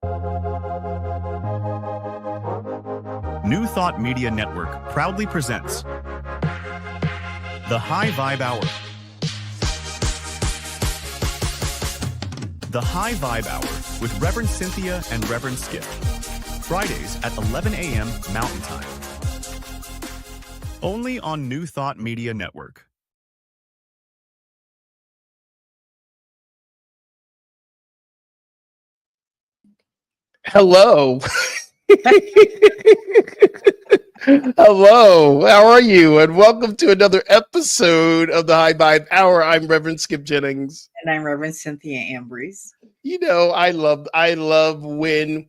New Thought Media Network proudly presents The High Vibe Hour. The High Vibe Hour with Reverend Cynthia and Reverend Skip. Fridays at 11 a.m. Mountain Time. Only on New Thought Media Network. Hello. Hello. How are you? And welcome to another episode of the High Vibe Hour. I'm Reverend Skip Jennings. And I'm Reverend Cynthia Ambriz. You know, I love when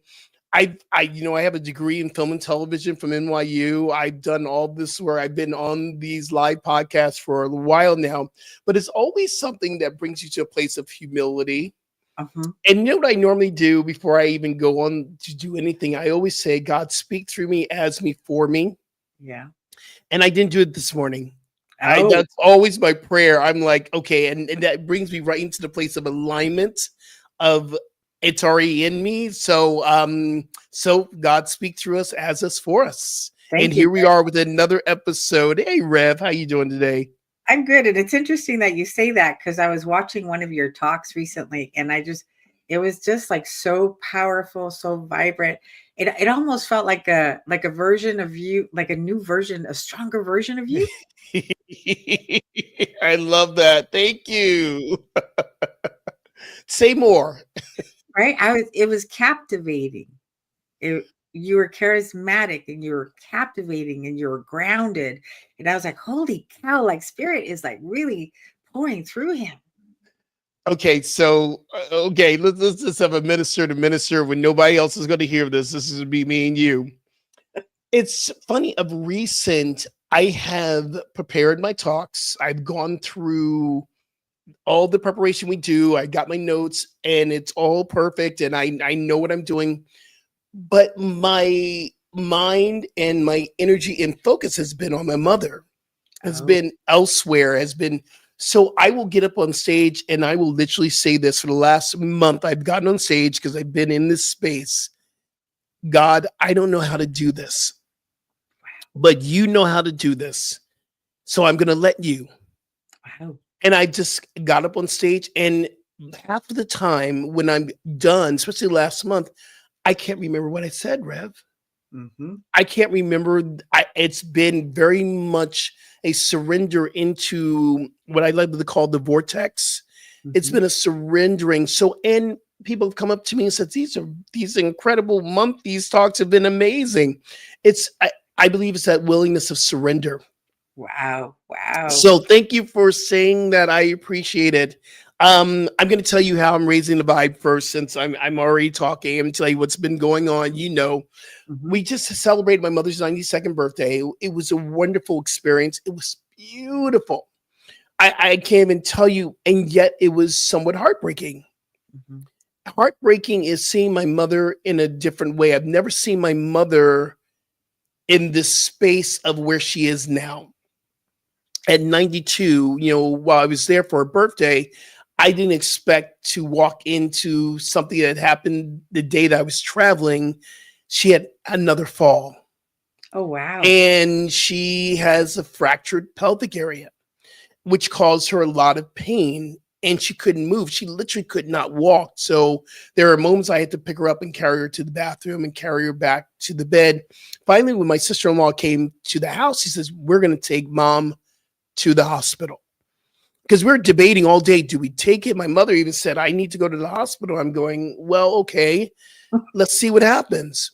I have a degree in film and television from NYU. I've done all this work. I've been on these live podcasts for a while now, but it's always something that brings you to a place of humility. And you know what I normally do before I even go on to do anything? I always say, God, speak through me, as me, for me. Yeah. And I didn't do it this morning. That's always my prayer. I'm like, okay. And that brings me right into the place of alignment of it's already in me. So God speak through us, as us, for us. Thank you. Here we are with another episode. Hey, Rev, how you doing today? I'm good. And it's interesting that you say that, because I was watching one of your talks recently, and it was just like so powerful, so vibrant. It almost felt like a version of you, like a new version, a stronger version of you. I love that. Thank you. Say more. Right? It was captivating. You were charismatic, and you were captivating, and you were grounded. And I was like, holy cow, like spirit is like really pouring through him. Okay, so let's just have a minister to minister when nobody else is going to hear this. This is going to be me and you. It's funny, of recent, I have prepared my talks. I've gone through all the preparation we do. I got my notes, and it's all perfect, and I know what I'm doing. But my mind and my energy and focus has been on my mother, has been elsewhere, so I will get up on stage and I will literally say this. For the last month, I've gotten on stage because I've been in this space. God, I don't know how to do this, but you know how to do this. So I'm going to let you. Wow. And I just got up on stage, and half of the time when I'm done, especially last month, I can't remember what I said, Rev. I can't remember. It's been very much a surrender into what I like to call the vortex. It's been a surrendering. So, and people have come up to me and said, these incredible month. These talks have been amazing. I believe it's that willingness of surrender. Wow. So thank you for saying that. I appreciate it. I'm going to tell you how I'm raising the vibe first, since I'm already talking. I'm going to tell you what's been going on. You know, we just celebrated my mother's 92nd birthday. It was a wonderful experience. It was beautiful. I can't even tell you. And yet it was somewhat heartbreaking. Heartbreaking is seeing my mother in a different way. I've never seen my mother in this space of where she is now. At 92, while I was there for her birthday, I didn't expect to walk into something that happened the day that I was traveling. She had another fall. Oh, wow. And she has a fractured pelvic area, which caused her a lot of pain, and she couldn't move. She literally could not walk. So there are moments I had to pick her up and carry her to the bathroom and carry her back to the bed. Finally, when my sister-in-law came to the house, he says, we're going to take mom to the hospital. Because we're debating all day, do we take it? My mother even said, I need to go to the hospital. I'm going, well, okay, let's see what happens.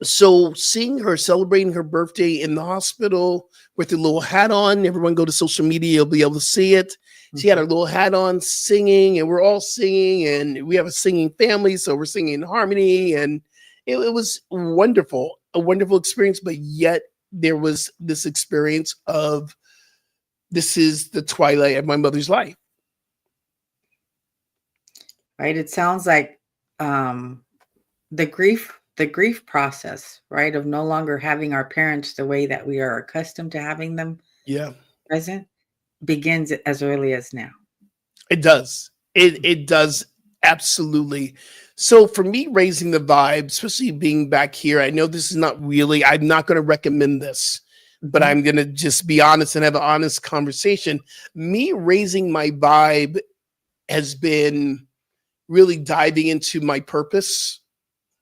So seeing her celebrating her birthday in the hospital with a little hat on, everyone go to social media, you'll be able to see it. She had her little hat on, singing, and we're all singing, and we have a singing family, so we're singing in harmony, and it was wonderful, a wonderful experience. But yet there was this experience of, this is the twilight of my mother's life. Right. It sounds like the grief process, right, of no longer having our parents the way that we are accustomed to having them present, begins as early as now. It does. It does Absolutely. So for me, raising the vibe, especially being back here, I know this is not really, I'm not going to recommend this, but Mhm. I'm going to just be honest and have an honest conversation. Me raising my vibe has been really diving into my purpose,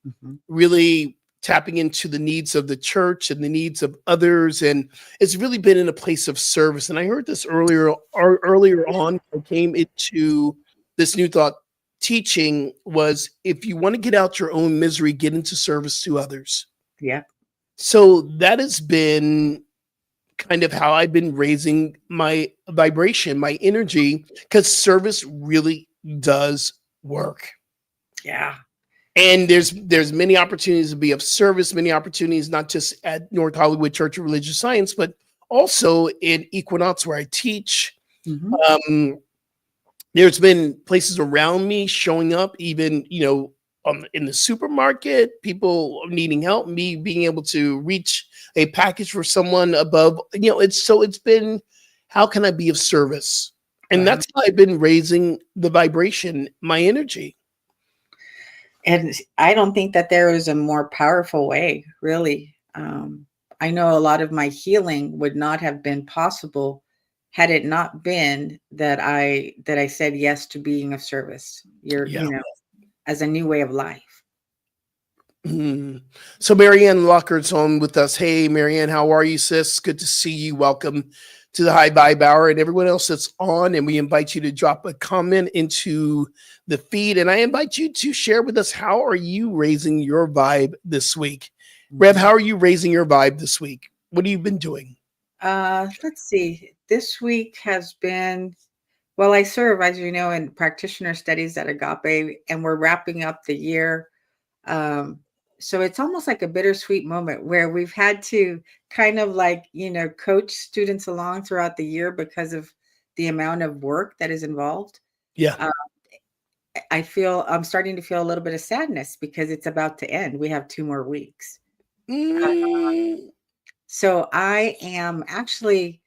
Mhm. really tapping into the needs of the church and the needs of others. And it's really been in a place of service. And I heard this earlier on. I came into this new thought teaching was if you want to get out your own misery, get into service to others. Yeah. So that has been kind of how I've been raising my vibration, my energy, because service really does work. Yeah. And there's many opportunities to be of service, many opportunities not just at North Hollywood Church of Religious Science, but also in Equinox where I teach. Mhm. Um, there's been places around me showing up, even in the supermarket, people needing help, me being able to reach a package for someone above. It's been how can I be of service, and Wow. that's how I've been raising the vibration, my energy. And I don't think that there is a more powerful way, really. I know a lot of my healing would not have been possible had it not been that I said yes to being of service. Yeah. As a new way of life. Mhm. So Marianne Locker's on with us. Hey, Marianne, how are you, sis? Good to see you. Welcome to the High Vibe Hour, and everyone else that's on. And we invite you to drop a comment into the feed. And I invite you to share with us, how are you raising your vibe this week? Rev, how are you raising your vibe this week? What have you been doing? Let's see. This week has been, well, I serve, as you know, in practitioner studies at Agape, and we're wrapping up the year. Um, so it's almost like a bittersweet moment where we've had to kind of like, coach students along throughout the year because of the amount of work that is involved. Yeah. Uh, I'm starting to feel a little bit of sadness because it's about to end. We have 2 more weeks. Mm, So I am actually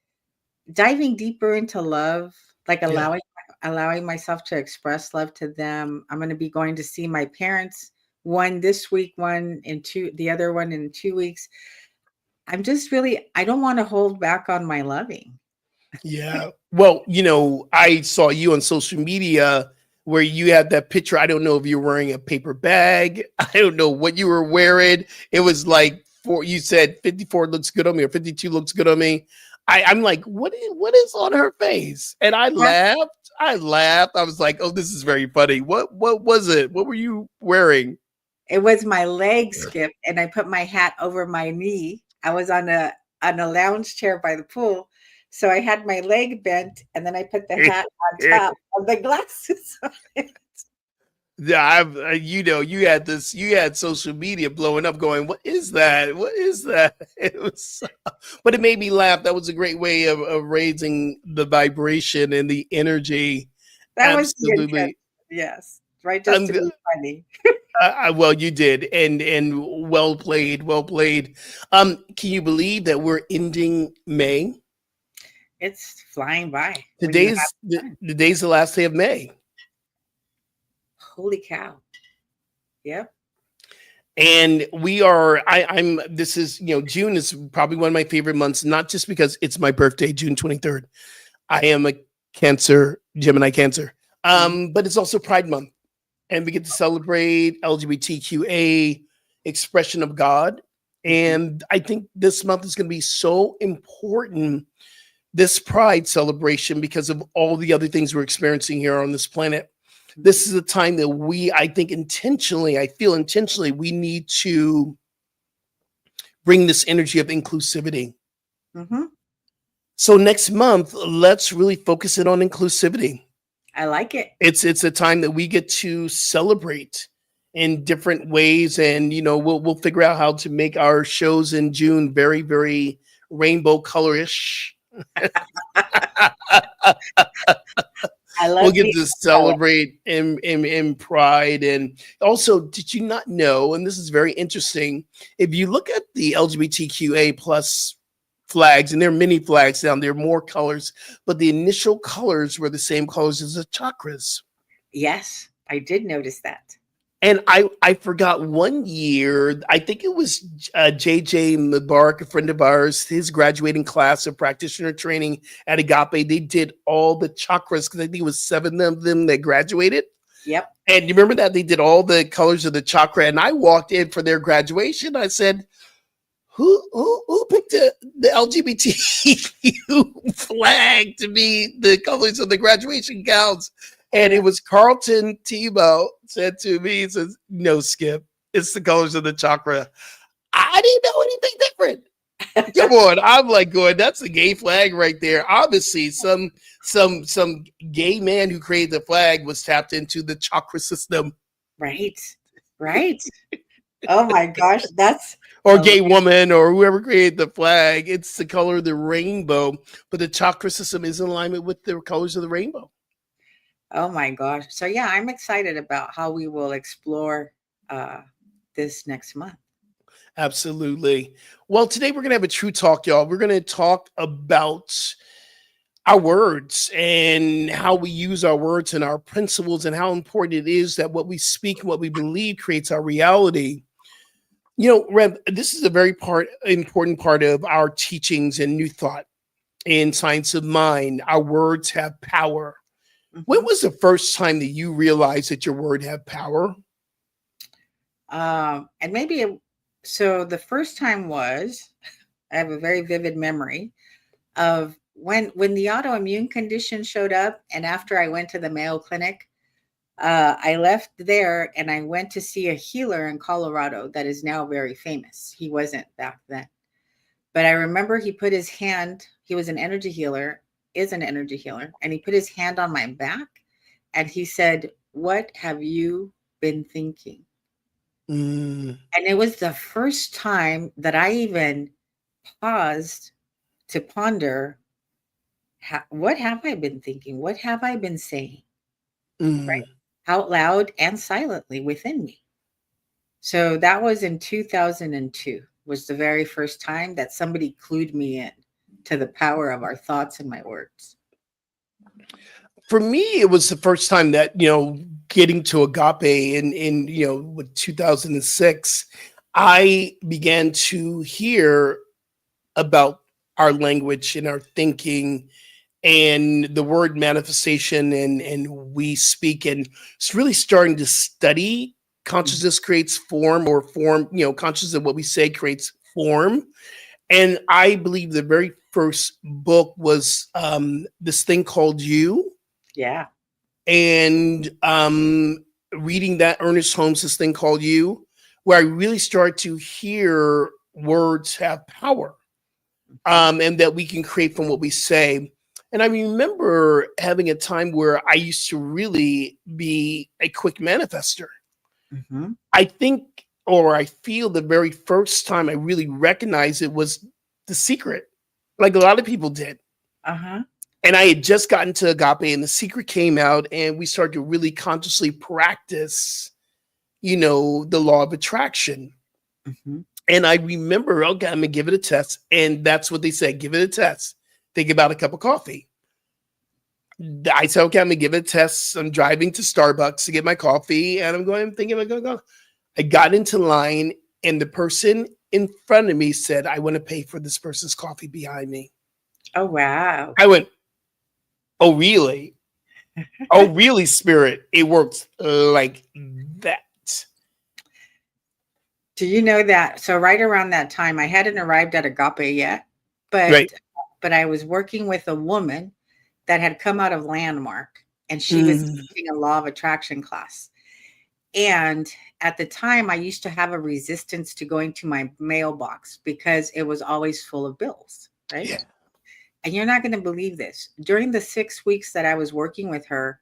diving deeper into love, like yeah. allowing myself to express love to them. I'm going to be going to see my parents, one this week, the other one in 2 weeks. I don't want to hold back on my loving. Yeah. Well, I saw you on social media where you had that picture. I don't know if you're wearing a paper bag. I don't know what you were wearing. It was like you said 54 looks good on me or 52 looks good on me. I'm like, what is on her face? And I Yeah. laughed. I was like, oh, this is very funny. What was it? What were you wearing? It was my leg skip, and I put my hat over my knee. I was on a lounge chair by the pool. So I had my leg bent, and then I put the hat on top of the glasses. Yeah, you had social media blowing up going, what is that? What is that? It was, but it made me laugh. That was a great way of raising the vibration and the energy. That was the intent. Absolutely. Yes. Right. Just I'm to be funny. well, you did. And well played. Well played. Can you believe that we're ending May? It's flying by when you have Today's fun. the day's the last day of May. Holy cow. Yep. And we are, I'm, this is, June is probably one of my favorite months, not just because it's my birthday, June 23rd. I am a Gemini Cancer. Mhm. But it's also Pride Month, and we get to celebrate LGBTQA expression of God. Mhm. And I think this month is going to be so important, this Pride celebration, because of all the other things we're experiencing here on this planet. This is a time that I feel intentionally, we need to bring this energy of inclusivity. Mhm. So next month, let's really focus it on inclusivity. I like it. It's a time that we get to celebrate in different ways, and we'll figure out how to make our shows in June very, very rainbow colorish. I We'll love get being to a color. celebrate in Pride. And also, did you not know, and this is very interesting, if you look at the LGBTQA plus flags, and there are many flags down there, more colors, but the initial colors were the same colors as the chakras. Yes. I did notice that. And I forgot one year, I think it was JJ Mubarak, a friend of ours, his graduating class of practitioner training at Agape. They did all the chakras because I think it was 7 of them that graduated. Yep. And you remember that they did all the colors of the chakra. And I walked in for their graduation. I said, who picked the LGBTQ flag to be the colors of the graduation gowns? And it was Carlton Tebow said to me, he says, no, Skip, it's the colors of the chakra. I didn't know anything different. Come on. I'm like going, that's a gay flag right there. Obviously, some gay man who created the flag was tapped into the chakra system. Right. Right. Oh my gosh. That's or gay woman or whoever created the flag. It's the color of the rainbow, but the chakra system is in alignment with the colors of the rainbow. Oh my gosh. So yeah, I'm excited about how we will explore this next month. Absolutely. Well, today we're going to have a true talk, y'all. We're going to talk about our words and how we use our words and our principles and how important it is that what we speak and what we believe creates our reality. You know, Rev, this is a very important part of our teachings and New Thought in Science of Mind. Our words have power. When was the first time that you realized that your word had power? And maybe so the first time was, I have a very vivid memory of when the autoimmune condition showed up, and after I went to the Mayo Clinic, I left there and I went to see a healer in Colorado that is now very famous. He wasn't back then, but I remember he put his hand, he was an energy healer, is an energy healer, and he put his hand on my back and he said, "What have you been thinking?" And it was the first time that I even paused to ponder, what have I been thinking? What have I been saying? Right? Out loud and silently within me. So that was in 2002, was the very first time that somebody clued me in to the power of our thoughts and my words. For me, it was the first time that, you know, getting to Agape in you know, with 2006, I began to hear about our language and our thinking and the word manifestation and we speak, and it's really starting to study consciousness creates form, or form, you know, consciousness of what we say creates form. And I believe the very first book was this thing called You. Yeah. And reading that Ernest Holmes, this thing called You, where I really started to hear words have power, and that we can create from what we say. And I remember having a time where I used to really be a quick manifester. I think, or I feel the very first time I really recognized it was The Secret, like a lot of people did. And I had just gotten to Agape and The Secret came out, and we started to really consciously practice, you know, the law of attraction. And I remember, okay, I'm gonna give it a test. And that's what they said, give it a test. Think about a cup of coffee. I said, okay, I'm gonna give it a test. I'm driving to Starbucks to get my coffee, and I'm thinking I'm gonna go. I got into line, and the person in front of me said, I want to pay for this person's coffee behind me. Oh, wow. I went, oh, really? Oh, really, Spirit? It works like that. Do you know that? So right around that time, I hadn't arrived at Agape yet, but I was working with a woman that had come out of Landmark, and she was teaching a law of attraction class. And at the time, I used to have a resistance to going to my mailbox because it was always full of bills, right? Yeah. And you're not going to believe this. During the 6 weeks that I was working with her,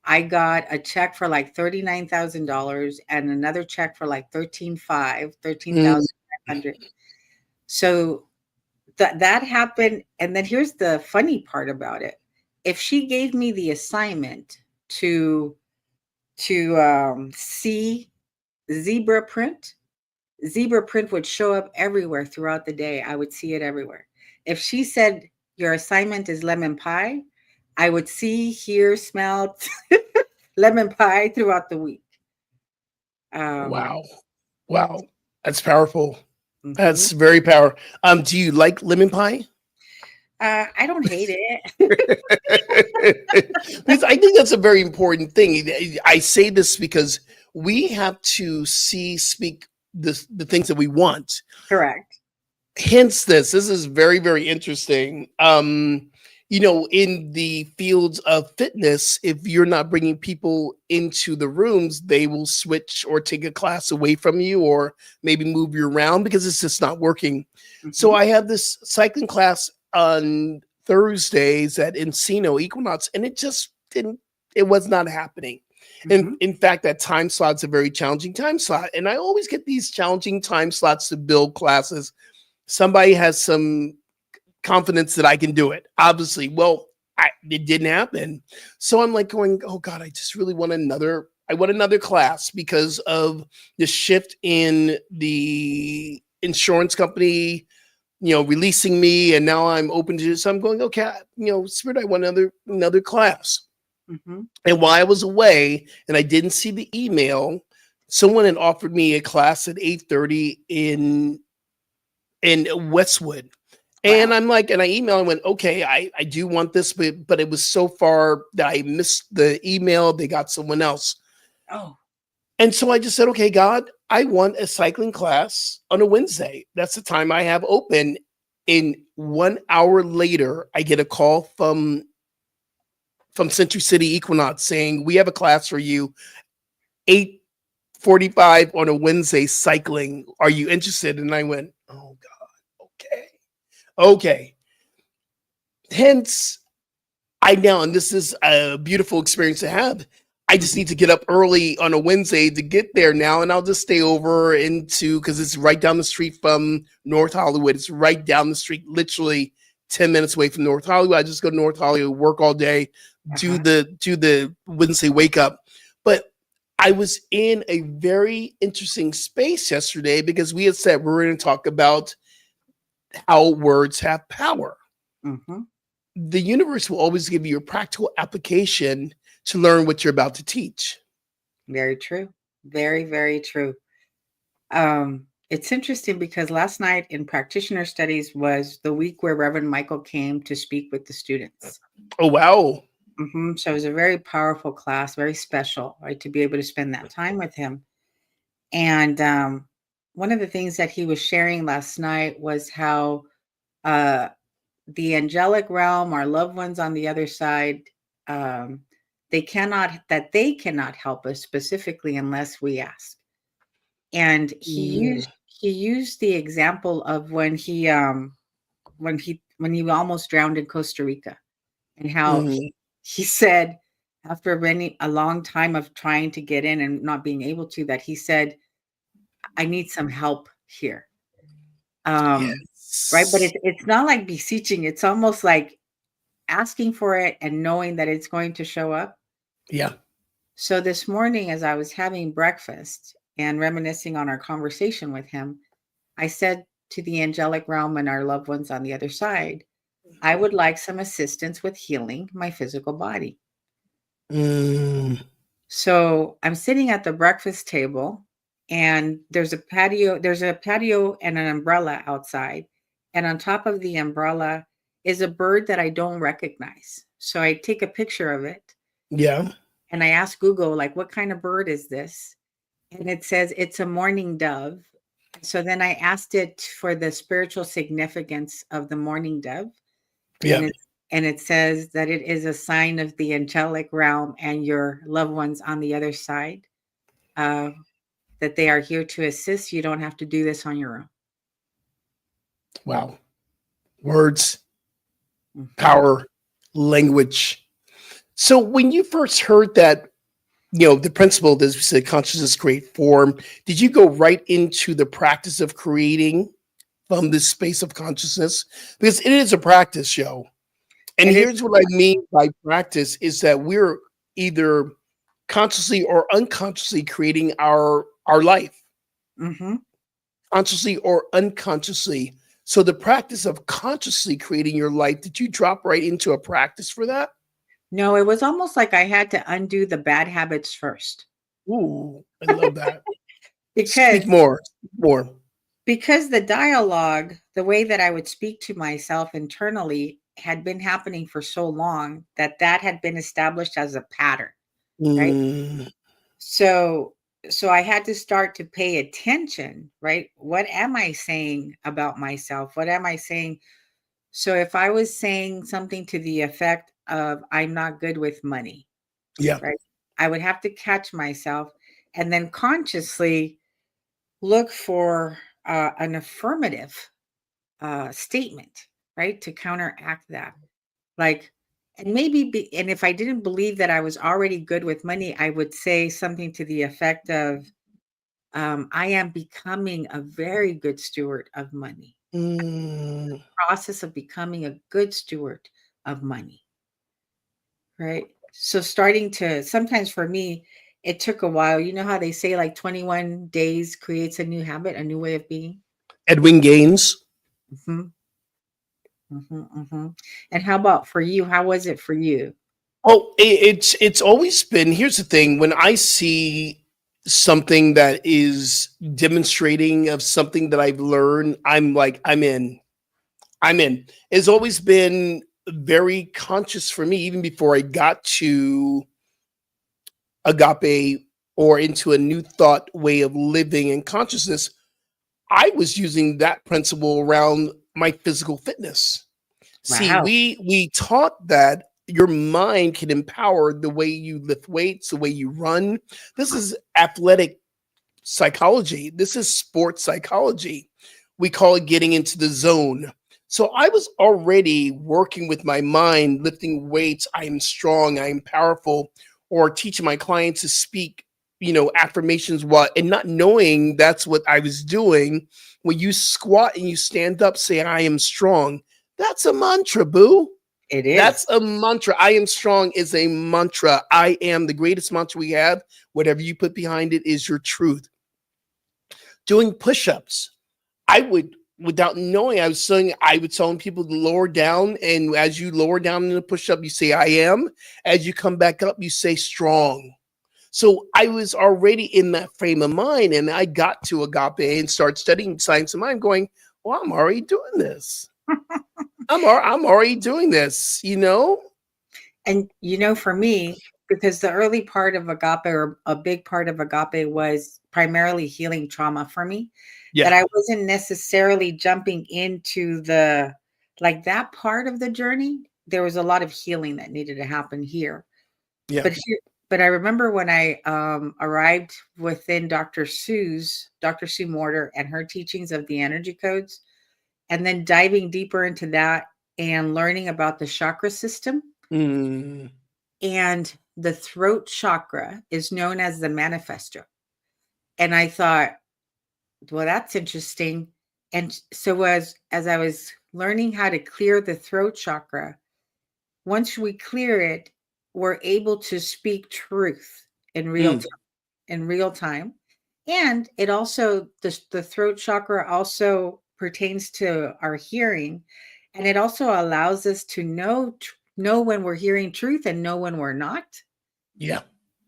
I got a check for like $39,000 and another check for like $13,500. So that happened. And then here's the funny part about it. If she gave me the assignment to see zebra print would show up everywhere throughout the day. I would see it everywhere. If she said your assignment is lemon pie, I would see, hear, smell lemon pie throughout the week. Um, Wow. Wow. That's powerful. mhm. That's very powerful. Do you like lemon pie? I don't hate it. Because I think that's a very important thing. I say this because we have to speak the things that we want. Correct. Hence this is very, very interesting. In the fields of fitness, if you're not bringing people into the rooms, they will switch or take a class away from you, or maybe move you around because it's just not working. So Mhm. I have this cycling class on Thursdays at Encino Equinox, and it was not happening. And Mhm. in fact, that time slot's a very challenging time slot. And I always get these challenging time slots to build classes. Somebody has some confidence that I can do it. Obviously, well, it didn't happen. So I'm like going, oh God, I just really want another class because of the shift in the insurance company, releasing me, and now I'm open to it. So I'm going, okay, Spirit, I want another class. Mhm. And while I was away and I didn't see the email, someone had offered me a class at 8:30 in Westwood. And Wow. I'm like, and I emailed and went, okay, I do want this, but it was so far that I missed the email. They got someone else. Oh. And so I just said, okay, God, I want a cycling class on a Wednesday. That's the time I have open. In 1 hour later, I get a call from Century City Equinox saying, we have a class for you, 8:45 on a Wednesday, cycling. Are you interested? And I went, oh God, okay. Hence, and this is a beautiful experience to have. I just Mhm. need to get up early on a Wednesday to get there now, and I'll just stay over because it's right down the street from North Hollywood. It's right down the street, literally 10 minutes away from North Hollywood. I just go to North Hollywood, work all day, do Uh-huh. the Wednesday wake up. But I was in a very interesting space yesterday because we had said we were going to talk about how words have power. Mhm. The universe will always give you a practical application to learn what you're about to teach. Very true. Very, very true. It's interesting because last night in practitioner studies was the week where Reverend Michael came to speak with the students. Oh, wow. So it was a very powerful class, very special, right? To be able to spend that time with him. And one of the things that he was sharing last night was how uh, the angelic realm, our loved ones on the other side, um, they cannot help us specifically unless we ask. And Mm, he used the example of when he almost drowned in Costa Rica, and how mm, he said after a long time of trying to get in and not being able to, that he said, I need some help here. Right. But yes. it's not like beseeching, it's almost like asking for it and knowing that it's going to show up. Yeah. So this morning, as I was having breakfast and reminiscing on our conversation with him, I said to the angelic realm and our loved ones on the other side, I would like some assistance with healing my physical body. Mm, So I'm sitting at the breakfast table, and there's a patio and an umbrella outside. And on top of the umbrella is a bird that I don't recognize. So I take a picture of it yeah. and I ask Google, like, what kind of bird is this? And it says it's a mourning dove. So then I asked it for the spiritual significance of the mourning dove. Yeah. And it says that it is a sign of the angelic realm and your loved ones on the other side, uh, that they are here to assist. You don't have to do this on your Wow. Words, own. Mhm. power, language. So when you first heard that, the principle that we said consciousness create form, did you go right into the practice of creating from this space of consciousness? Because it is a practice, yo. And It is. here's what I mean by practice is that we're either consciously or unconsciously creating our life, Mhm. consciously or unconsciously. So the practice of consciously creating your life, did you drop right into a practice for that? No, it was almost like I had to undo the bad habits first. Ooh, I love that. because Speak more. More. because the dialogue, the way that I would speak to myself internally had been happening for so long that had been established as a pattern, right? Mm, So so I had to start to pay attention, right? What am I saying about myself? What am I saying? So if I was saying something to the effect of I'm not good with money, yeah. right? I would have to catch myself and then consciously look for an affirmative statement, right? To counteract that. Like, and and if I didn't believe that I was already good with money, I would say something to the effect of, I am becoming a very good steward of money. Mm, Process of becoming a good steward of money, right? So starting to sometimes for me, it took a while. You know how they say like 21 days creates a new habit, a new way of being? Edwin Gaines. Hmm. And how about for you? How was it for you? Oh, it's always been. Here's the thing: when I see something that is demonstrating of something that I've learned, I'm like, I'm in. I'm in. It's always been very conscious for me, even before I got to agape or into a new thought way of living and consciousness. I was using that principle around my physical fitness. See, Wow. we taught that your mind can empower the way you lift weights, the way you run. This is athletic psychology. This is sports psychology. We call it getting into the zone. So I was already working with my mind, lifting weights. I am strong. I am powerful. Or teaching my clients to speak, affirmations, what, and not knowing that's what I was doing. When you squat and you stand up, say, I am strong. That's a mantra, boo. It is. That's a mantra. I am strong is a mantra. I am the greatest mantra we have. Whatever you put behind it is your truth. Doing push-ups. I would, without knowing, I would telling people to lower down. And as you lower down in the push-up, you say, I am. As you come back up, you say strong. So I was already in that frame of mind, and I got to agape and started studying science of mind, going, well, I'm already doing this. I'm already doing this, And for me, because the early part of agape or a big part of agape was primarily healing trauma for me, that Yeah. I wasn't necessarily jumping into the like that part of the journey. There was a lot of healing that needed to happen here. Yeah. But I remember when I arrived within Dr. Sue Morter and her teachings of the energy codes, and then diving deeper into that and learning about the chakra system. Mm, And the throat chakra is known as the manifestor. And I thought, well, that's interesting. And so as I was learning how to clear the throat chakra, once we clear it, we're able to speak truth in mm, real time. And it also the throat chakra also pertains to our hearing, and it also allows us to know when we're hearing truth and know when we're not. yeah.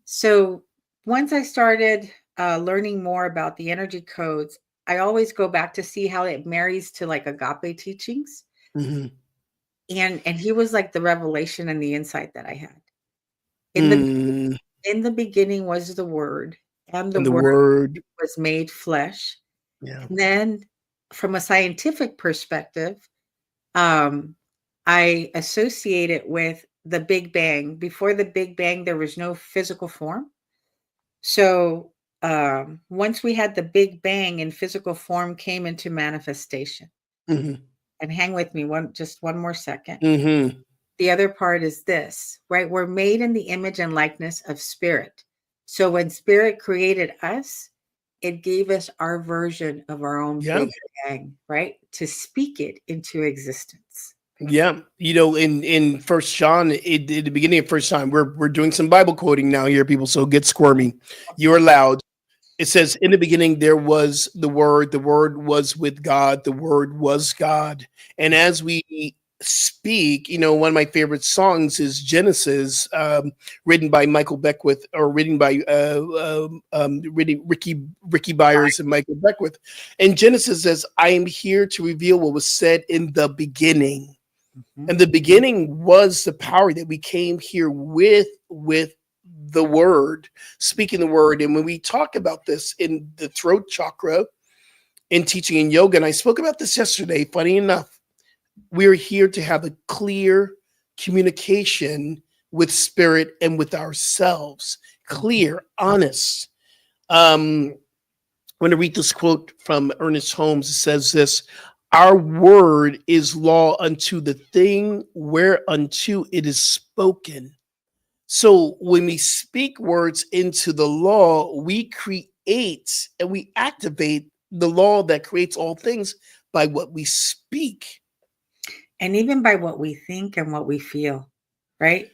So once I started learning more about the energy codes, I always go back to see how it marries to like agape teachings. Mhm. And he was like the revelation and the insight that I had. In the Mm, in the beginning was the word, and the and the word word, was made flesh. yeah. And then from a scientific perspective, um, I associate it with the Big Bang. Before the Big Bang, there was no physical form. So once we had the Big Bang and physical form came into manifestation. Mhm. And hang with me just one more second. Mhm. The other part is this, right? We're made in the image and likeness of spirit. So when spirit created us, it gave us our version of our own Yeah. Big Bang, right? To speak it into existence. Yeah. In First John, in the beginning of First John, we're doing some Bible quoting now here, people. So get squirmy. You're allowed. It says, in the beginning, there was the Word was with God, the Word was God. And as we speak, one of my favorite songs is Genesis, written by Michael Beckwith, or written by Ricky Byers and Michael Beckwith. And Genesis says, "I am here to reveal what was said in the beginning." And the beginning was the power that we came here with the word, speaking the word. And when we talk about this in the throat chakra, in teaching in yoga, and I spoke about this yesterday, funny enough, we're here to have a clear communication with spirit and with ourselves. Clear, honest. I'm going to read this quote from Ernest Holmes. It says this: "Our word is law unto the thing whereunto it is spoken." So when we speak words into the law, we create and we activate the law that creates all things by what we speak. And even by what we think and what we feel, right?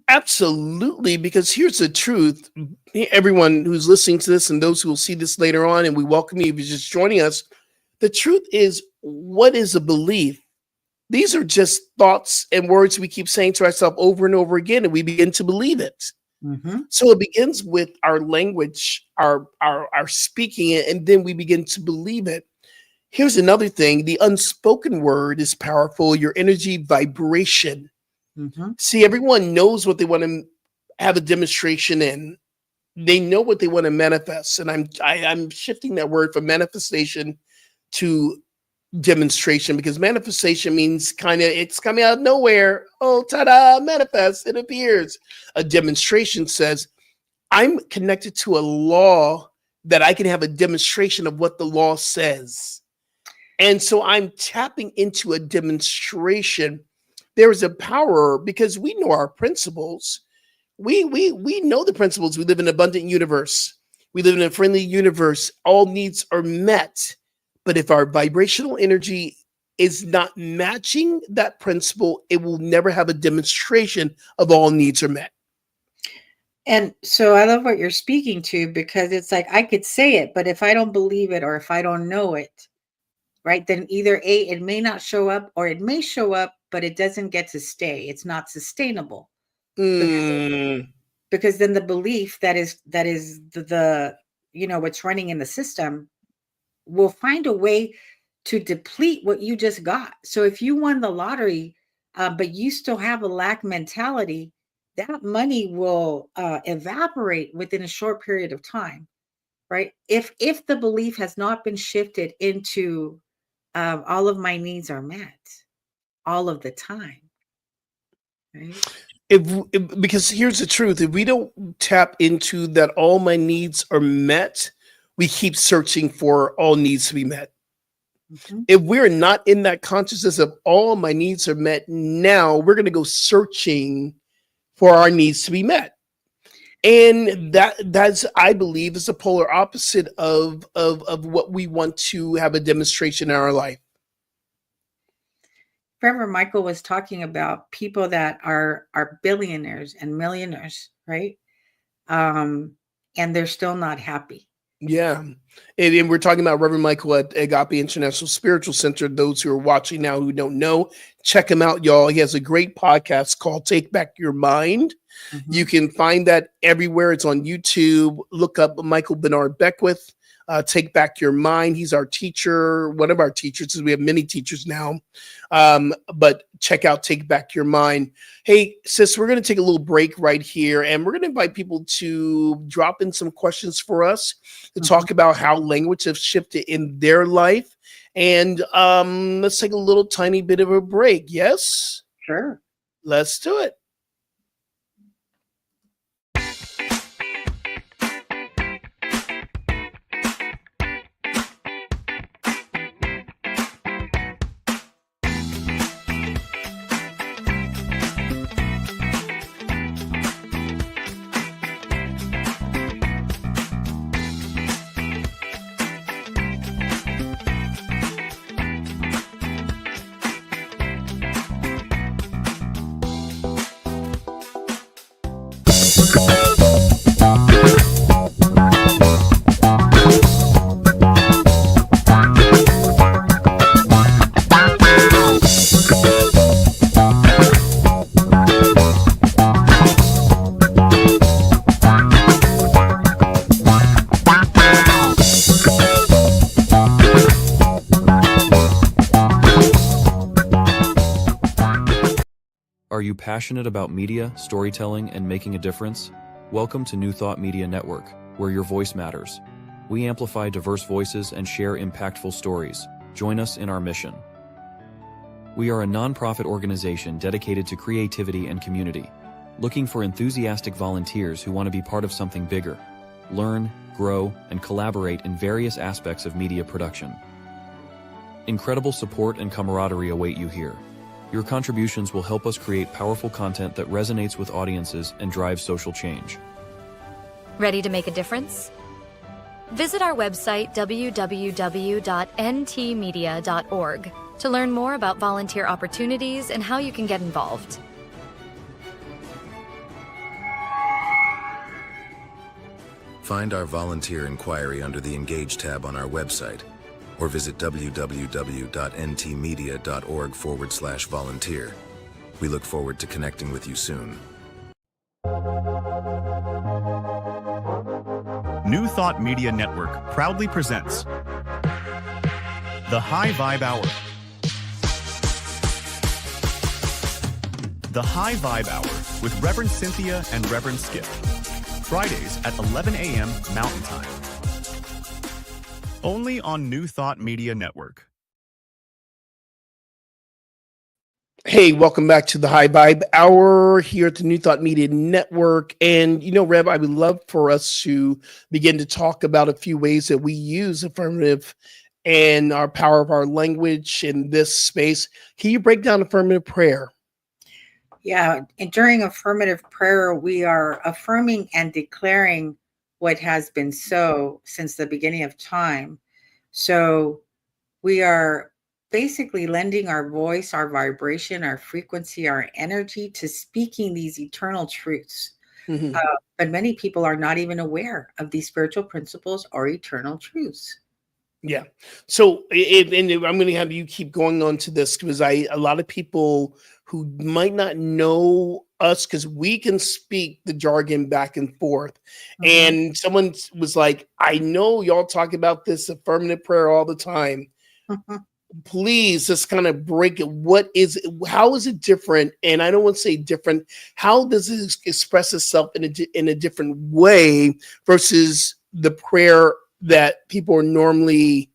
Absolutely, because here's the truth. Everyone who's listening to this and those who will see this later on, and we welcome you if you're just joining us. The truth is, what is a belief? These are just thoughts and words we keep saying to ourselves over and over again, and we begin to believe it. So it begins with our language, our speaking it, and then we begin to believe it. Here's another thing. The unspoken word is powerful. Your energy vibration. See, everyone knows what they want to have a demonstration in. They know what they want to manifest. And I'm shifting that word from manifestation to demonstration, because manifestation means it's coming out of nowhere. Oh, ta-da, manifest, it appears. A demonstration says, I'm connected to a law that I can have a demonstration of what the law says. And so I'm tapping into a demonstration. There is a power, because we know our principles. We know the principles. We live in an abundant universe. We live in a friendly universe. All needs are met. But if our vibrational energy is not matching that principle, it will never have a demonstration of all needs are met. And so I love what you're speaking to, because it's like, I could say it, but if I don't believe it, or if I don't know it, right, then either A, it may not show up, or it may show up, but it doesn't get to stay. It's not sustainable. Because then the belief that is the what's running in the system will find a way to deplete what you just got. So if you won the lottery, but you still have a lack mentality, that money will evaporate within a short period of time, right? If the belief has not been shifted into all of my needs are met all of the time, right? Because here's the truth. If we don't tap into that all my needs are met, we keep searching for all needs to be met. If we're not in that consciousness of all my needs are met now, we're going to go searching for our needs to be met. And that's, I believe, is the polar opposite of what we want to have a demonstration in our life. Reverend Michael was talking about people that are billionaires and millionaires, right? And they're still not happy. Yeah. And we're talking about Reverend Michael at Agape International Spiritual Center. Those who are watching now who don't know, check him out, y'all. He has a great podcast called Take Back Your Mind. You can find that everywhere. It's on YouTube. Look up Michael Bernard Beckwith. Take Back Your Mind. He's our teacher, one of our teachers. We have many teachers now. But check out Take Back Your Mind. Hey, sis, we're going to take a little break right here, and we're going to invite people to drop in some questions for us to talk about how language has shifted in their life. And let's take a little tiny bit of a break. Yes? Sure. Let's do it. you passionate about media, storytelling, and making a difference? Welcome to New Thought Media Network, where your voice matters. We amplify diverse voices and share impactful stories. Join us in our mission. We are a nonprofit organization dedicated to creativity and community, looking for enthusiastic volunteers who want to be part of something bigger, learn, grow, and collaborate in various aspects of media production. Incredible support and camaraderie await you here. Your contributions will help us create powerful content that resonates with audiences and drives social change. Ready to make a difference? Visit our website www.ntmedia.org to learn more about volunteer opportunities and how you can get involved. Find our volunteer inquiry under the Engage tab on our website, or visit www.ntmedia.org/volunteer. We look forward to connecting with you soon. New Thought Media Network proudly presents The High Vibe Hour. The High Vibe Hour with Reverend Cynthia and Reverend Skip. Fridays at 11 a.m. Mountain Time. Only on New Thought Media Network. Hey, welcome back to the High Vibe Hour here at the New Thought Media Network. And, Rev, I would love for us to begin to talk about a few ways that we use affirmative and our power of our language in this space. Can you break down affirmative prayer? Yeah, and during affirmative prayer, we are affirming and declaring what has been so since the beginning of time. So we are basically lending our voice, our vibration, our frequency, our energy to speaking these eternal truths. Mm-hmm. But many people are not even aware of these spiritual principles or eternal truths. Yeah. So, and I'm going to have you keep going on to this because a lot of people who might not know us, because we can speak the jargon back and forth. Mm-hmm. And someone was like, I know y'all talk about this affirmative prayer all the time. Mm-hmm. Please just kind of break it. What is it? How is it different? And I don't want to say different. How does it express itself in a different way versus the prayer that people are normally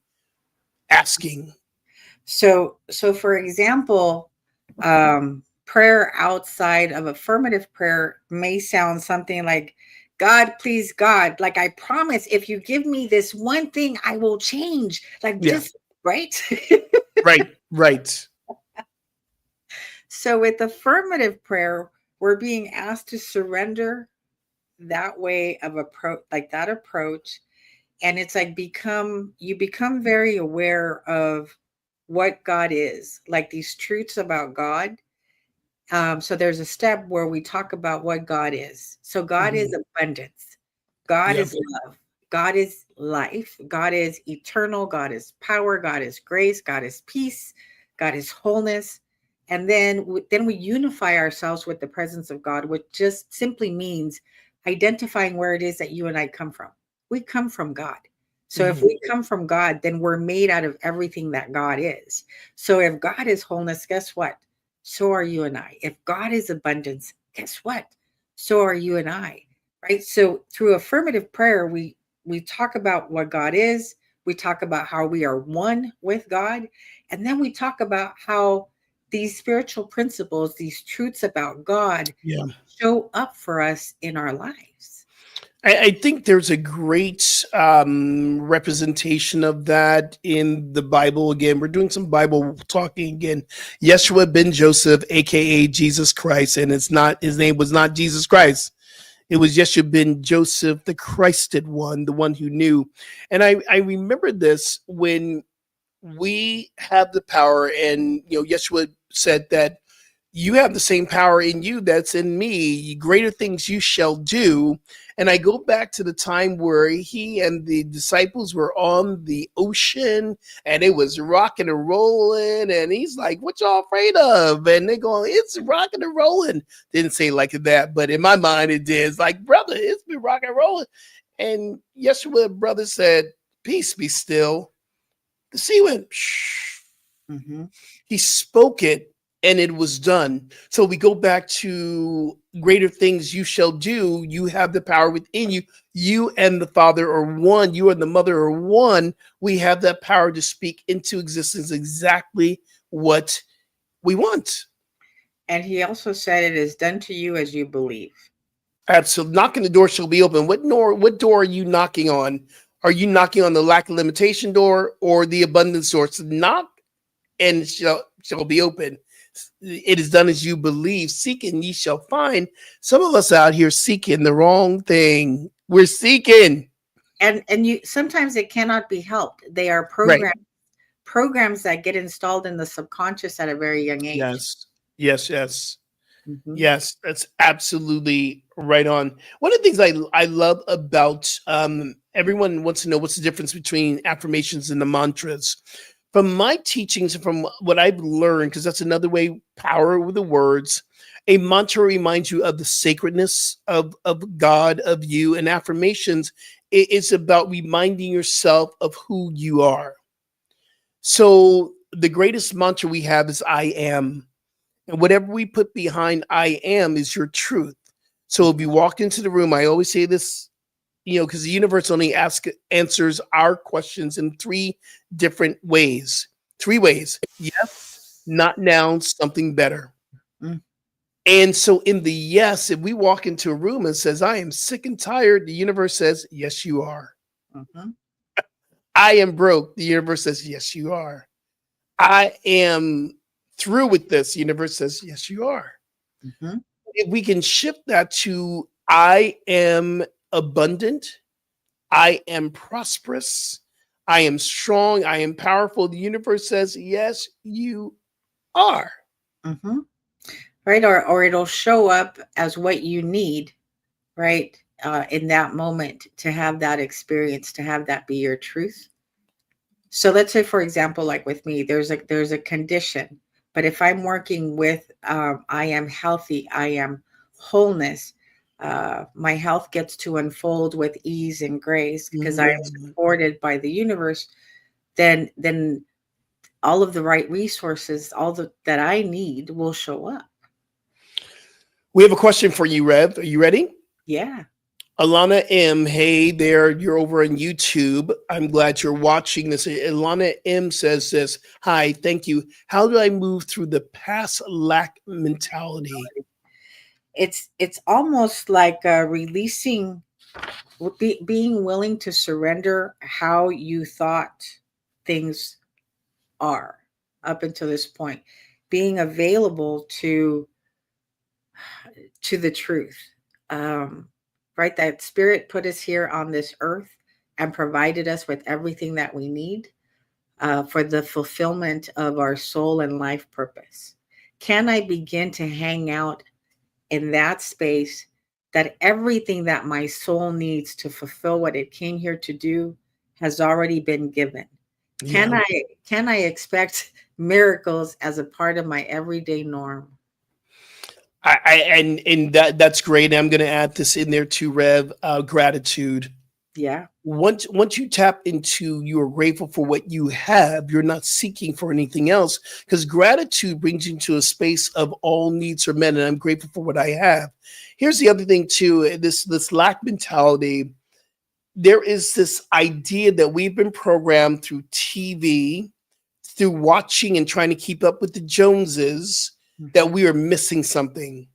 asking? So for example, prayer outside of affirmative prayer may sound something like, God, please, God, like, I promise if you give me this one thing, I will change. Like, just right. Right. So with affirmative prayer, we're being asked to surrender that way of approach, like that approach. And it's like you become very aware of what God is, like these truths about God. So there's a step where we talk about what God is. So God is abundance. God is love. God is life. God is eternal. God is power. God is grace. God is peace. God is wholeness. And then we unify ourselves with the presence of God, which just simply means identifying where it is that you and I come from. We come from God. So if we come from God, then we're made out of everything that God is. So if God is wholeness, guess what? So are you and I. If God is abundance, guess what? So are you and I, right? So through affirmative prayer, we talk about what God is. We talk about how we are one with God. And then we talk about how these spiritual principles, these truths about God show up for us in our lives. I think there's a great representation of that in the Bible. Again, we're doing some Bible talking again. Yeshua ben Joseph, aka Jesus Christ, and his name was not Jesus Christ. It was Yeshua ben Joseph, the Christed one, the one who knew. And I remember this when we have the power, and Yeshua said that you have the same power in you that's in me. Greater things you shall do. And I go back to the time where he and the disciples were on the ocean and it was rocking and rolling. And he's like, what y'all afraid of? And they go, it's rocking and rolling. Didn't say it like that, but in my mind it did. It's like, brother, it's been rocking and rolling. And Yeshua, brother, said, peace be still. The sea went, shh. Mm-hmm. He spoke it. and it was done. So we go back to greater things you shall do. You have the power within you. You and the Father are one. You and the Mother are one. We have that power to speak into existence exactly what we want. And he also said, it is done to you as you believe. Absolutely. Knocking the door shall be open. What door are you knocking on? Are you knocking on the lack of limitation door or the abundance door? So knock and it shall be open. It is done as you believe. Seek and ye shall find. Some of us out here seeking the wrong thing. We're seeking. And you sometimes it cannot be helped. They are Right. programs that get installed in the subconscious at a very young age. Yes. Yes. Yes. Mhm. Yes, that's absolutely right on. One of the things I love about everyone wants to know what's the difference between affirmations and the mantras. From my teachings and from what I've learned, because that's another way, power with the words. A mantra reminds you of the sacredness of God, of you, and affirmations. It's about reminding yourself of who you are. So the greatest mantra we have is I am. And whatever we put behind I am is your truth. So if you walk into the room, I always say this, because the universe only answers our questions in three different ways. Three ways. Yes, not now, something better. Mm. And so in the yes, if we walk into a room and says, I am sick and tired, the universe says, yes, you are. Mhm. I am broke. The universe says, yes, you are. I am through with this. The universe says, yes, you are. Mhm. If we can shift that to I am abundant, I am prosperous, I am strong, I am powerful, the universe says, yes, you are. Mhm. Right, or it'll show up as what you need, right? In that moment to have that experience, to have that be your truth. So let's say, for example, like with me, there's a condition, but if I'm working with, I am healthy, I am wholeness, my health gets to unfold with ease and grace because I am supported by the universe. Then all of the right resources, that I need, will show up. We have a question for you, Rev. Are you ready? Yeah. Alana M, hey there, you're over on YouTube. I'm glad you're watching this. Alana M says this, hi, thank you. How do I move through the past lack mentality? It's almost like releasing, being willing to surrender how you thought things are up until this point, being available to the truth. Right, that spirit put us here on this earth and provided us with everything that we need for the fulfillment of our soul and life purpose. Can I begin to hang out in that space, that everything that my soul needs to fulfill what it came here to do has already been given? Can Yeah. I expect miracles as a part of my everyday norm? And that's great. I'm going to add this in there too, Rev. Gratitude. Yeah. Once you tap into, you are grateful for what you have, you're not seeking for anything else, because gratitude brings you to a space of all needs are met, and I'm grateful for what I have. Here's the other thing too, this lack mentality. There is this idea that we've been programmed through TV, through watching and trying to keep up with the Joneses, that we are missing something,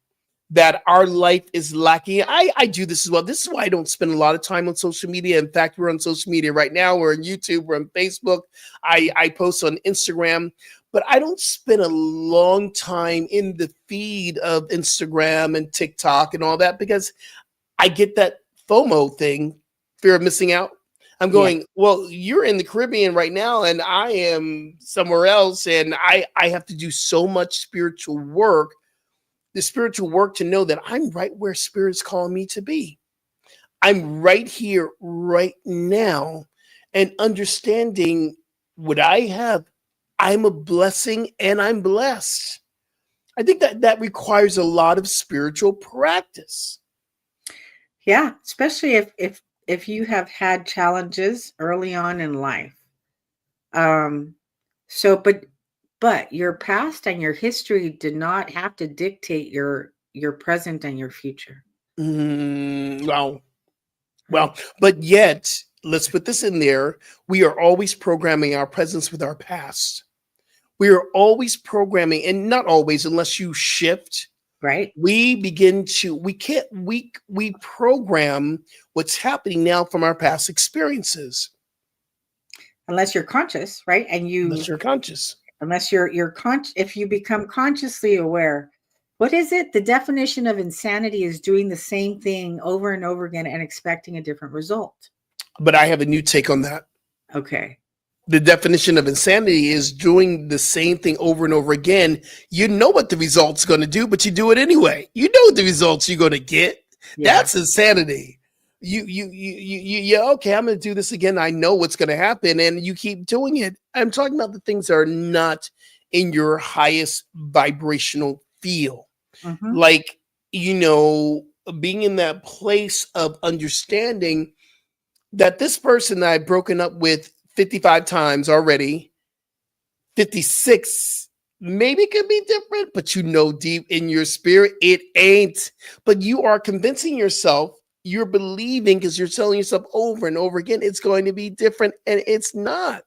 that our life is lacking. I do this as well. This is why I don't spend a lot of time on social media. In fact, we're on social media right now. We're on YouTube, we're on Facebook. I post on Instagram, but I don't spend a long time in the feed of Instagram and TikTok and all that, because I get that FOMO thing, fear of missing out. I'm Yeah. going, well, you're in the Caribbean right now and I am somewhere else, and I have to do so much spiritual work, the spiritual work, to know that I'm right where spirit's calling me to be. I'm right here, right now, and understanding what I have. I'm a blessing and I'm blessed. I think that requires a lot of spiritual practice. Yeah, especially if you have had challenges early on in life. Um, so, but But your past and your history did not have to dictate your present and your future. Wow. Right? Well, but yet, let's put this in there. We are always programming our presence with our past. We are always programming, and not always, unless you shift. Right? We begin to, we program what's happening now from our past experiences, Unless you're conscious, right? And unless you're conscious. unless you're if you become consciously aware. What is it? The definition of insanity is doing the same thing over and over again and expecting a different result. But I have a new take on that. Okay. The definition of insanity is doing the same thing over and over again. You know what the result's going to do, but you do it anyway. You know what the results you're going to get. Yeah. That's insanity. Yeah, okay, I'm going to do this again. I know what's going to happen, and you keep doing it. I'm talking about the things that are not in your highest vibrational feel. Mhm. Like, being in that place of understanding that this person that I've broken up with 55 times already, 56 maybe could be different, but deep in your spirit it ain't. But you are convincing yourself, you're believing, because you're telling yourself over and over again it's going to be different, and it's not.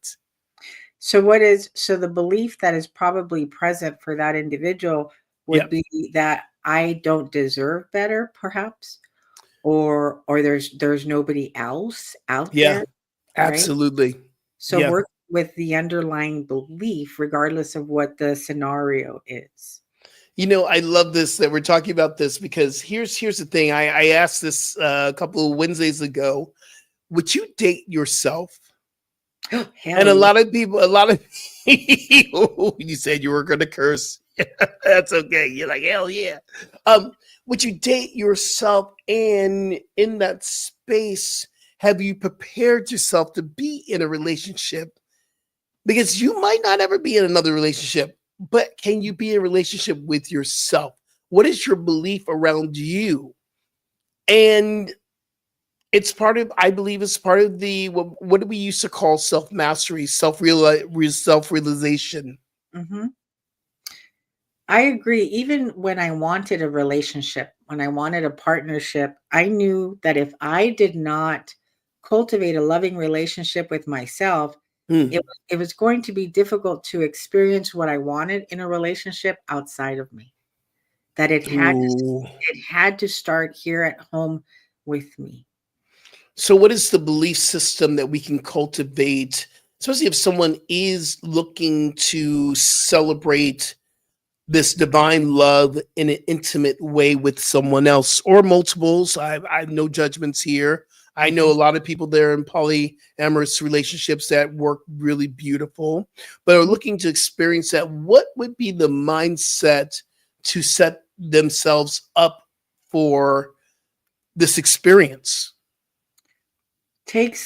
So the belief that is probably present for that individual would Yep. be that I don't deserve better, perhaps, or there's nobody else out Yeah, there, right? absolutely. So Yeah. work with the underlying belief, regardless of what the scenario is. I love this that we're talking about this, because here's the thing. I asked this a couple of Wednesdays ago. Would you date yourself? Hell And a yeah. lot of people, you said you were going to curse. That's okay. You're like, hell yeah. Would you date yourself? And in that space, have you prepared yourself to be in a relationship? Because you might not ever be in another relationship, but can you be in a relationship with yourself? What is your belief around you? And I believe it's part of the, what do we used to call self-mastery, self-realization. Mm-hmm. I agree. Even when I wanted a relationship, when I wanted a partnership, I knew that if I did not cultivate a loving relationship with myself, Hmm. it was going to be difficult to experience what I wanted in a relationship outside of me. That Ooh. it had to start here at home with me. So what is the belief system that we can cultivate, especially if someone is looking to celebrate this divine love in an intimate way with someone else or multiples? I have no judgments here. I know a lot of people there in polyamorous relationships that work really beautiful, but are looking to experience that. What would be the mindset to set themselves up for this experience? Take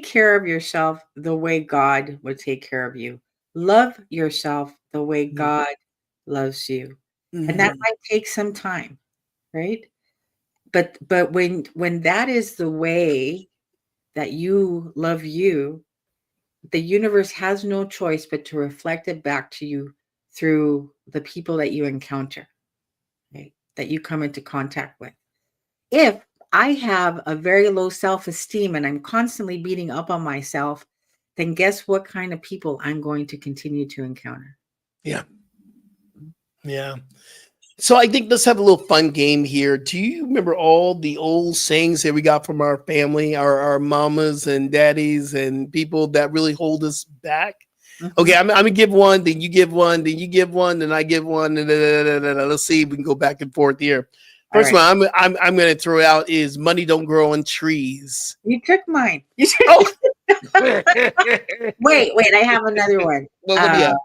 care of yourself the way God would take care of you. Love yourself the way God loves you. And that Mhm. might take some time, right? But when that is the way that you love you, the universe has no choice but to reflect it back to you through the people that you encounter, right? That you come into contact with. If I have a very low self-esteem and I'm constantly beating up on myself, then guess what kind of people I'm going to continue to encounter? Yeah. Yeah. So I think let's have a little fun game here. Do you remember all the old sayings that we got from our family, our mamas and daddies and people that really hold us back? Okay, I'm gonna give one, then you give one, then you give one, then I give one, and let's see if we can go back and forth here. All First right. one I'm gonna throw out is money don't grow on trees. You took mine. Oh, Wait, I have another one. what do you have?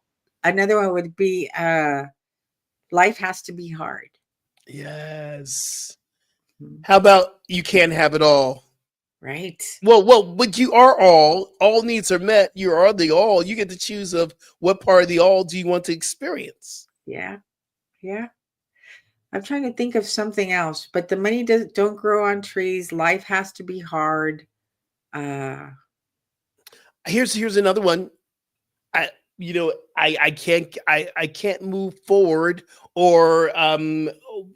Another one would be life has to be hard. Yes. How about you can't have it all? Right? Well, but you are all needs are met. You are the all. You get to choose of what part of the all do you want to experience. Yeah. Yeah. I'm trying to think of something else, but the money don't grow on trees. Life has to be hard. Here's another one. I can't move forward, or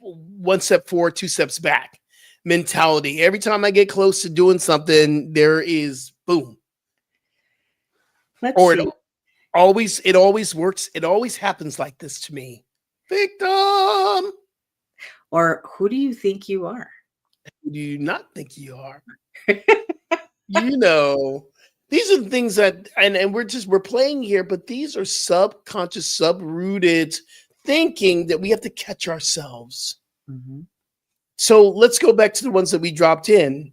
one step forward, two steps back mentality. Every time I get close to doing something, there is boom. Let's Or see. it always works. It always happens like this to me. Victim. Or who do you think you are? Who do you not think you are? You know, these are the things that, and we're playing here, but these are subconscious, sub-rooted thinking that we have to catch ourselves. Mhm. So let's go back to the ones that we dropped in.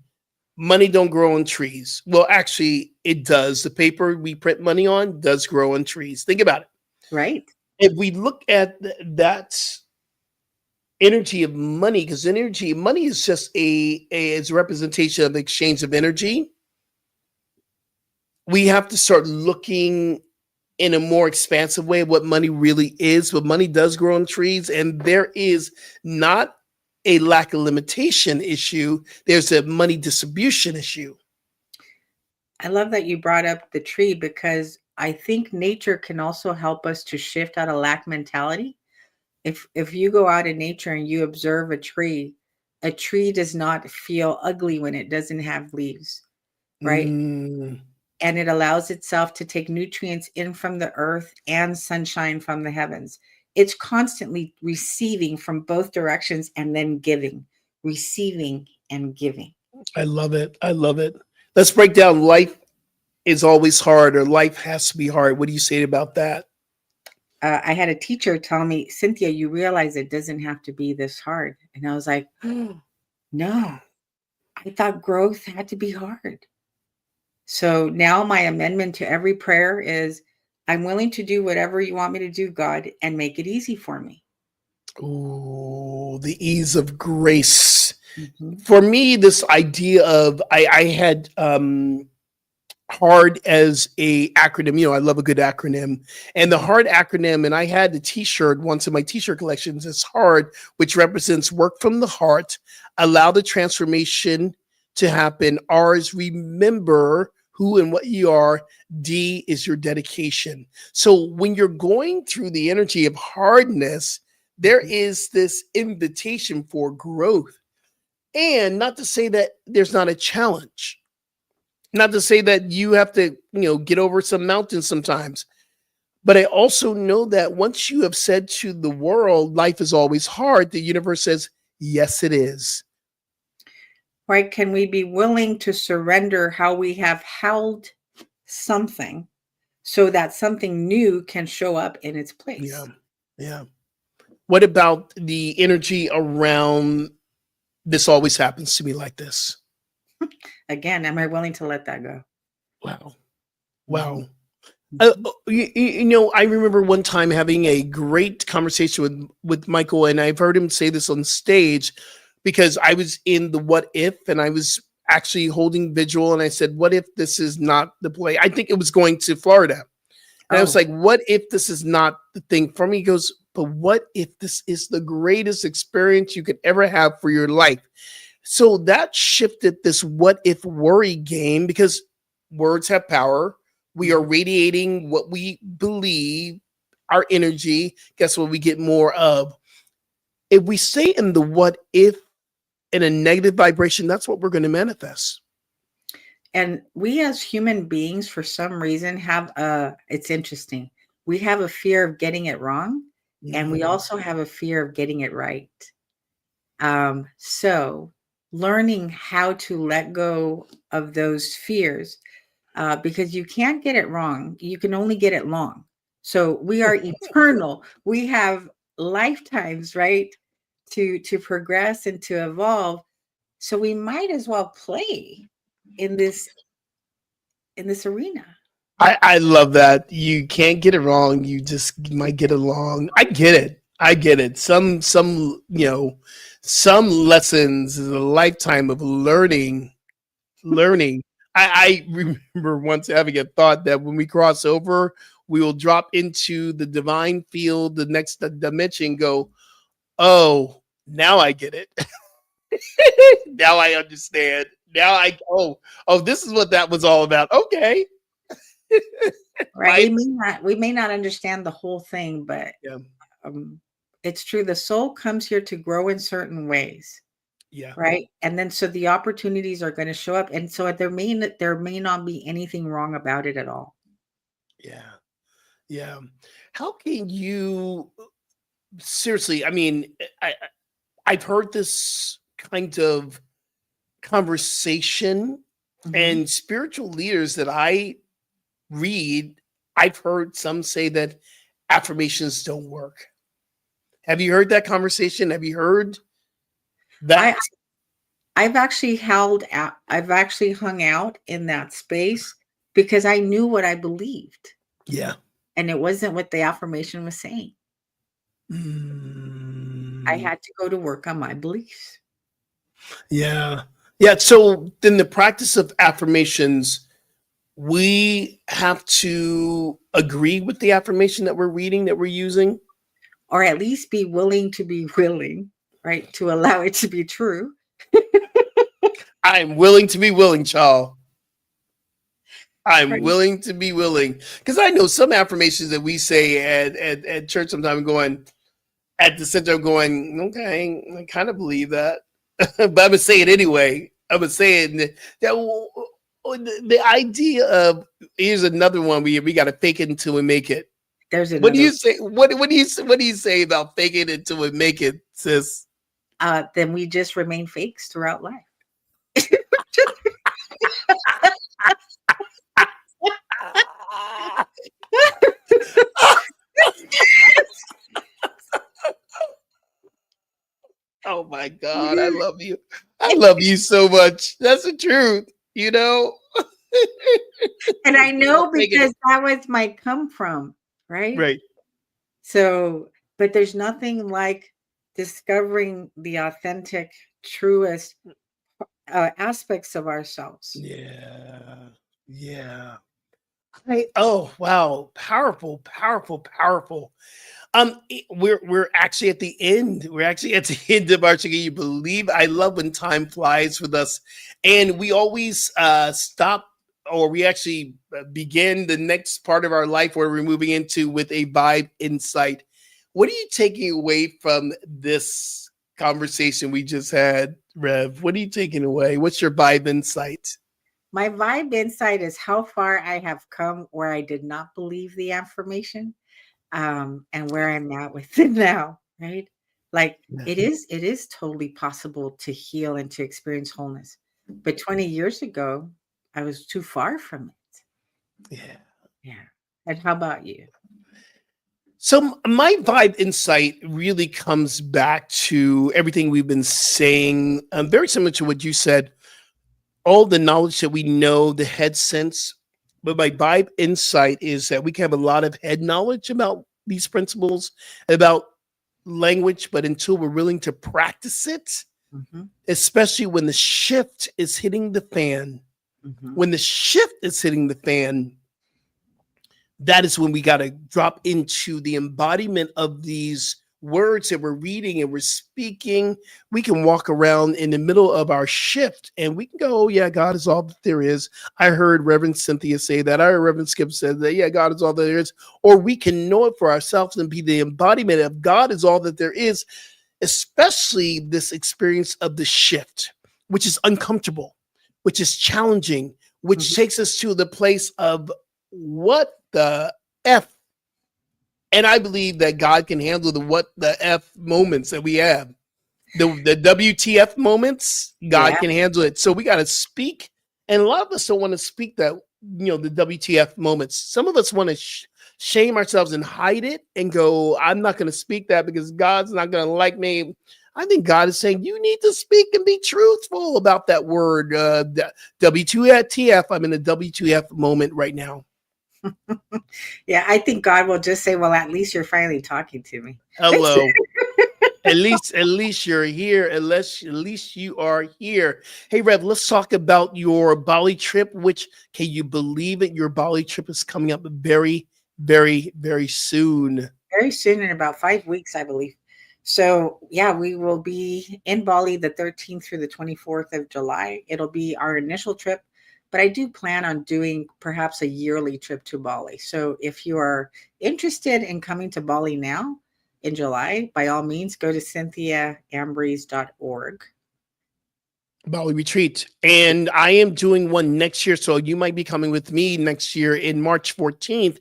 Money don't grow on trees. Well, actually, it does. The paper we print money on does grow on trees. Think about it. Right. If we look at that energy of money, because money is just is a representation of the exchange of energy. We have to start looking in a more expansive way what money really is. But money does grow on trees, and there is not a lack of limitation issue. There's a money distribution issue. I love that you brought up the tree, because I think nature can also help us to shift out of lack mentality. If you go out in nature and you observe a tree does not feel ugly when it doesn't have leaves, right? Mm, And it allows itself to take nutrients in from the earth and sunshine from the heavens. It's constantly receiving from both directions and then giving, receiving and giving. I love it. I love it. Let's break down life is always hard, or life has to be hard. What do you say about that? I had a teacher tell me, Cynthia, you realize it doesn't have to be this hard. And I was like, no, I thought growth had to be hard. So now my amendment to every prayer is, I'm willing to do whatever you want me to do, God, and make it easy for me. Ooh, the ease of grace. Mhm. For me, this idea of I had hard as a acronym. I love a good acronym, and the hard acronym. And I had the T-shirt once in my T-shirt collections. It's hard, which represents work from the heart. Allow the transformation to happen. R is remember who and what you are. D is your dedication. So when you're going through the energy of hardness, there is this invitation for growth. And not to say that there's not a challenge, not to say that you have to, get over some mountains sometimes. But I also know that once you have said to the world, life is always hard, the universe says, yes, it is. Right? Can we be willing to surrender how we have held something so that something new can show up in its place? Yeah. Yeah. What about the energy around this always happens to me like this? Again, am I willing to let that go? Wow. Wow. I remember one time having a great conversation with Michael, and I've heard him say this on stage because I was in the what if, and I was actually holding vigil, and I said, what if this is not the play? I think it was going to Florida. And I was like, what if this is not the thing for me? He goes, but what if this is the greatest experience you could ever have for your life? So that shifted this what if worry game, because words have power. We are radiating what we believe, our energy. Guess what we get more of? If we stay in the what if in a negative vibration, that's what we're going to manifest. And we as human beings, for some reason, it's interesting. We have a fear of getting it wrong, and we also have a fear of getting it right. So learning how to let go of those fears, because you can't get it wrong. You can only get it long. So we are eternal. We have lifetimes, right, to progress and to evolve. So we might as well play in this arena. I love that. You can't get it wrong. You just might get along. I get it. Some lessons is a lifetime of learning. I remember once having a thought that when we cross over, we will drop into the divine field, the next dimension, go, oh, now I get it. Now I understand. Now this is what that was all about. Okay. Right. Right? We may not understand the whole thing, but Yeah. it's true. The soul comes here to grow in certain ways. Yeah. Right. And then so the opportunities are going to show up. And so there may not be anything wrong about it at all. Yeah. Yeah. How can you seriously? I mean, I've heard this kind of conversation, Mhm. and spiritual leaders that I read, I've heard some say that affirmations don't work. Have you heard that conversation? Have you heard I that? I've actually hung out in that space because I knew what I believed. Yeah. And it wasn't what the affirmation was saying. I Mm, had to go to work on my beliefs. yeah. Yeah. So in the practice of affirmations, we have to agree with the affirmation that we're reading, that we're using. Or at least be willing to be willing, right? To allow it to be true. I'm willing to be willing, child. I'm Right. willing to be willing. Because I know some affirmations that we say at church sometimes going, at the center of going, okay, I kind of believe that. But I'm going to say it anyway. I'm going to say it. The idea of, here's another one, we got to fake it until we make it. There's What do another you say? What do you say about fake it until we make it, sis? then we just remain fakes throughout life. Oh my God, I love you. I love you so much. That's the truth, you know? And I Don't know fake it. because that was my come from, right? Right. So, but there's nothing like discovering the authentic, truest aspects of ourselves. Yeah. Yeah. Oh wow, powerful, powerful, powerful. We're actually at the end. We're actually at the end of our. Can you believe? I love when time flies with us, and we always stop, or we actually begin the next part of our life where we're moving into with a vibe insight. What are you taking away from this conversation we just had, Rev? What are you taking away? What's your vibe insight? My vibe insight is how far I have come where I did not believe the affirmation, and where I'm at with it now, right? Like Yeah. it is totally possible to heal and to experience wholeness. But 20 years ago, I was too far from it. Yeah. Yeah. And how about you? So my vibe insight really comes back to everything we've been saying, very similar to what you said. All the knowledge that we know, the head sense, but my vibe insight is that we can have a lot of head knowledge about these principles, about language, but until we're willing to practice it, Mhm, especially when the shift is hitting the fan, mhm. when the shift is hitting the fan, that is when we got to drop into the embodiment of these words that we're reading and we're speaking. We can walk around in the middle of our shift and we can go, oh, yeah, God is all that there is. I heard Reverend Cynthia say that. I heard Reverend Skip said that, yeah, God is all that there is. Or we can know it for ourselves and be the embodiment of God is all that there is, especially this experience of the shift, which is uncomfortable, which is challenging, which Mhm. takes us to the place of what the F. And I believe that God can handle the what the F moments that we have. The WTF moments, God Yeah. can handle it. So we got to speak. And a lot of us don't want to speak that, the WTF moments. Some of us want to shame ourselves and hide it and go, I'm not going to speak that because God's not going to like me. I think God is saying you need to speak and be truthful about that word. WTF. I'm in a WTF moment right now. Yeah, I think God will just say, well, at least you're finally talking to me. Hello. At least you're here. At least you are here. Hey, Rev, let's talk about your Bali trip, which, can you believe it? Your Bali trip is coming up very, very, very soon. Very soon, in about 5 weeks, I believe. So yeah, we will be in Bali the 13th through the 24th of July. It'll be our initial trip. but I do plan on doing perhaps a yearly trip to Bali. So if you are interested in coming to Bali now in July, by all means, go to cynthiaambriz.org. Bali retreat. And I am doing one next year. So you might be coming with me next year in March 14th.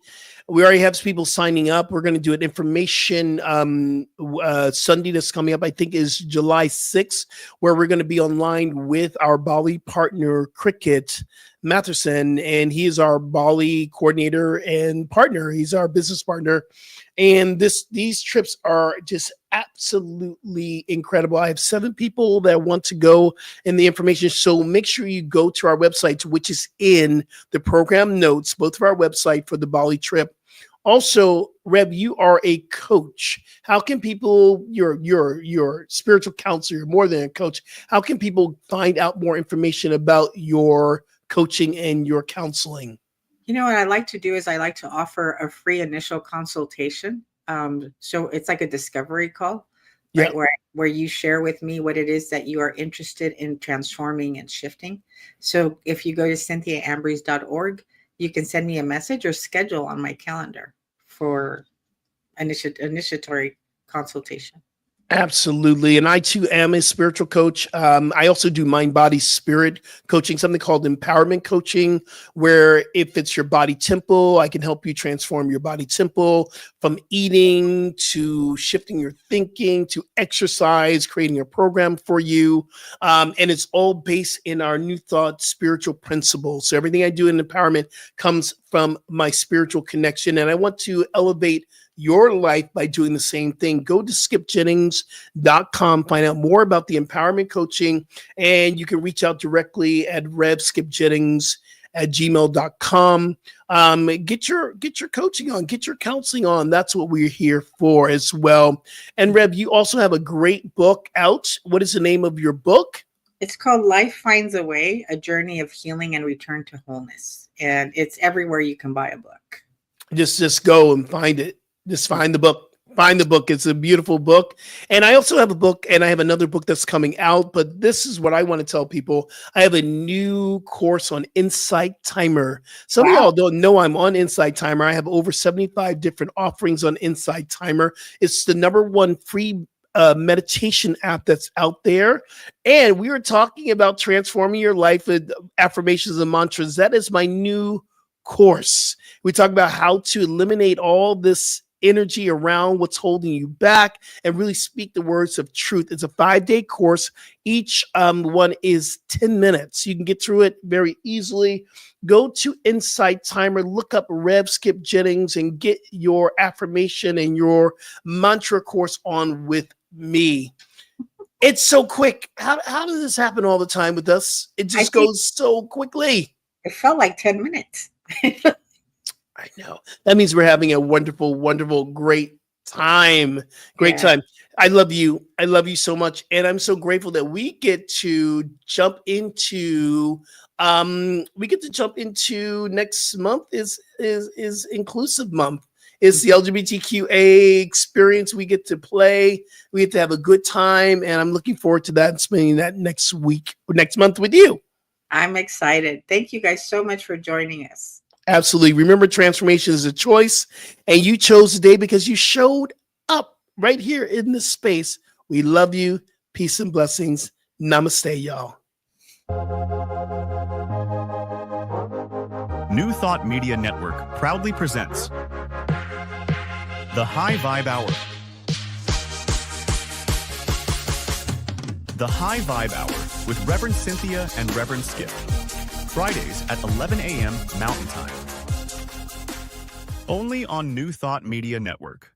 We already have people signing up. We're going to do an information Sunday that's coming up, I think is July 6th, where we're going to be online with our Bali partner, Cricket Matherson. And he is our Bali coordinator and partner. He's our business partner. And these trips are just absolutely incredible. I have 7 people that want to go in the information. So make sure you go to our website, which is in the program notes, both of our website for the Bali trip. Also, Rev, you are a coach. How can people, you're spiritual counselor, you're more than a coach. How can people find out more information about your coaching and your counseling? You know, what I like to do is I like to offer a free initial consultation. So it's like a discovery call, right? Where you share with me what it is that you are interested in transforming and shifting. So if you go to cynthiaambriz.org, you can send me a message or schedule on my calendar for initiatory consultation. Absolutely. And I too am a spiritual coach. I also do mind, body, spirit coaching, something called empowerment coaching, where if it's your body temple, I can help you transform your body temple from eating to shifting your thinking to exercise, creating a program for you. And it's all based in our New Thought spiritual principles. So everything I do in empowerment comes from my spiritual connection. And I want to elevate your life by doing the same thing. Go to skipjennings.com, find out more about the empowerment coaching, and you can reach out directly at revskipjennings@gmail.com. Get your coaching on, get your counseling on. That's what we're here for as well. And Rev, you also have a great book out. What is the name of your book? It's called Life Finds a Way, A Journey of Healing and Return to Wholeness. And it's everywhere you can buy a book. Just go and find it. Just find the book. Find the book. It's a beautiful book. And I also have a book, and I have another book that's coming out. But this is what I want to tell people. I have a new course on Insight Timer. Some of y'all don't know I'm on Insight Timer. I have over 75 different offerings on Insight Timer. It's the #1 free meditation app that's out there. And we were talking about transforming your life with affirmations and mantras. That is my new course. We talk about how to eliminate all this energy around what's holding you back and really speak the words of truth. It's a 5-day course. Each one is 10 minutes. You can get through it very easily. Go to Insight Timer, look up Rev Skip Jennings, and get your affirmation and your mantra course on with me. It's so quick. How does this happen all the time with us? It just goes so quickly. It felt like 10 minutes. I know. That means we're having a wonderful, wonderful, great time. Great time. I love you. I love you so much. And I'm so grateful that we get to jump into next month is inclusive month. It's the LGBTQA experience. We get to play. We get to have a good time. And I'm looking forward to that and spending that next month with you. I'm excited. Thank you guys so much for joining us. Absolutely. Remember, transformation is a choice, and you chose today because you showed up right here in this space. We love you. Peace and blessings. Namaste, y'all. New Thought Media Network proudly presents The High Vibe Hour. The High Vibe Hour with Reverend Cynthia and Reverend Skip. Fridays at 11 a.m. Mountain Time. Only on New Thought Media Network.